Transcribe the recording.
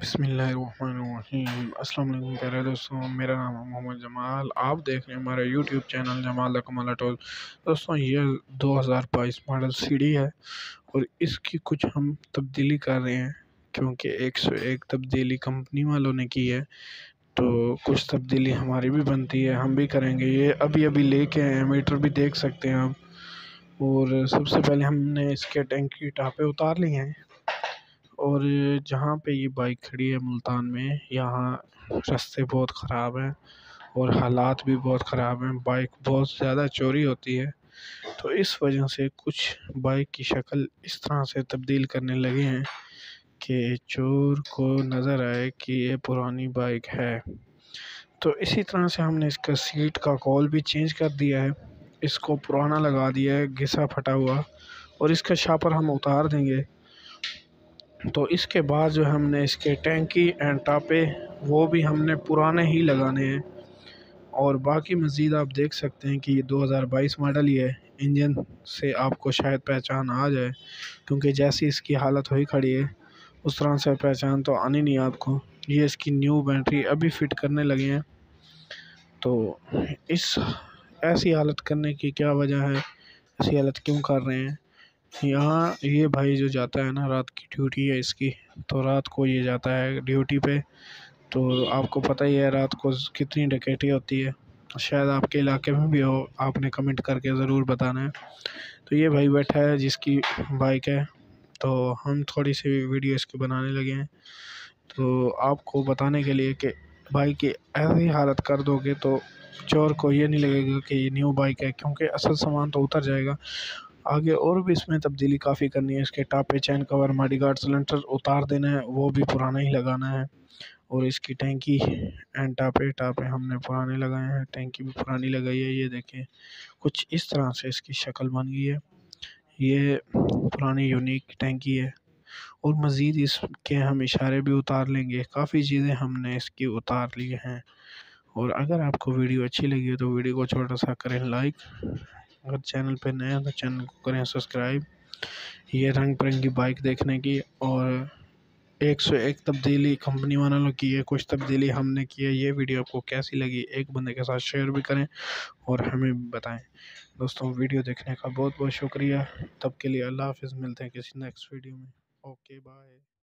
بسم اللہ الرحمن الرحیم۔ السلام علیکم پیارے دوستوں، میرا نام ہے محمد جمال۔ آپ دیکھ رہے ہیں ہمارا یوٹیوب چینل جمال دا کمال ٹول۔ دوستوں یہ 2022 ماڈل سی ڈی ہے اور اس کی کچھ ہم تبدیلی کر رہے ہیں کیونکہ 101 تبدیلی کمپنی والوں نے کی ہے، تو کچھ تبدیلی ہماری بھی بنتی ہے، ہم بھی کریں گے۔ یہ ابھی لے کے آئے ہیں، میٹر بھی دیکھ سکتے ہیں آپ۔ اور سب سے پہلے ہم نے اس کے ٹینک کی ٹاپیں اتار لی ہیں، اور جہاں پہ یہ بائک کھڑی ہے ملتان میں، یہاں راستے بہت خراب ہیں اور حالات بھی بہت خراب ہیں، بائک بہت زیادہ چوری ہوتی ہے، تو اس وجہ سے کچھ بائک کی شکل اس طرح سے تبدیل کرنے لگے ہیں کہ چور کو نظر آئے کہ یہ پرانی بائک ہے۔ تو اسی طرح سے ہم نے اس کا سیٹ کا کول بھی چینج کر دیا ہے، اس کو پرانا لگا دیا ہے گھسا پھٹا ہوا، اور اس کا شاپر ہم اتار دیں گے۔ تو اس کے بعد جو ہم نے اس کے ٹینکی اینڈ ٹاپے وہ بھی ہم نے پرانے ہی لگانے ہیں، اور باقی مزید آپ دیکھ سکتے ہیں کہ یہ 2022 ماڈل ہی ہے۔ انجن سے آپ کو شاید پہچان آ جائے کیونکہ جیسی اس کی حالت ہوئی کھڑی ہے اس طرح سے پہچان تو آنی نہیں آپ کو۔ یہ اس کی نیو بیٹری ابھی فٹ کرنے لگے ہیں، تو اس ایسی حالت کرنے کی کیا وجہ ہے، ایسی حالت کیوں کر رہے ہیں؟ یہاں یہ بھائی جو جاتا ہے نا، رات کی ڈیوٹی ہے اس کی، تو رات کو یہ جاتا ہے ڈیوٹی پہ، تو آپ کو پتہ ہی ہے رات کو کتنی ڈکیتی ہوتی ہے، شاید آپ کے علاقے میں بھی ہو، آپ نے کمنٹ کر کے ضرور بتانا ہے۔ تو یہ بھائی بیٹھا ہے جس کی بائک ہے، تو ہم تھوڑی سی ویڈیو اس کی بنانے لگے ہیں، تو آپ کو بتانے کے لیے کہ بائک کی ایسی حالت کر دو گے تو چور کو یہ نہیں لگے گا کہ یہ نیو بائک ہے، کیونکہ اصل سامان تو اتر جائے گا۔ آگے اور بھی اس میں تبدیلی کافی کرنی ہے، اس کے ٹاپے، چین کور، ماڈی گارڈ، سلنڈر اتار دینا ہے، وہ بھی پرانا ہی لگانا ہے، اور اس کی ٹینکی اینڈ ٹاپے ہم نے پرانے لگائے ہیں، ٹینکی بھی پرانی لگائی ہے۔ یہ دیکھیں کچھ اس طرح سے اس کی شکل بن گئی ہے، یہ پرانی یونیک ٹینکی ہے، اور مزید اس کے ہم اشارے بھی اتار لیں گے، کافی چیزیں ہم نے اس کی اتار لی ہیں۔ اور اگر آپ کو ویڈیو اچھی لگی ہے تو ویڈیو کو چھوٹا سا کریں لائک، اگر چینل پہ نئے ہیں تو چینل کو کریں سبسکرائب۔ یہ رنگ برنگی بائک دیکھنے کی، اور 101 تبدیلی کمپنی والوں نے کی ہے، کچھ تبدیلی ہم نے کی ہے۔ یہ ویڈیو آپ کو کیسی لگی ایک بندے کے ساتھ شیئر بھی کریں اور ہمیں بھی بتائیں۔ دوستوں ویڈیو دیکھنے کا بہت بہت شکریہ، تب کے لیے اللہ حافظ، ملتے ہیں کسی نیکسٹ ویڈیو میں، اوکے بائے۔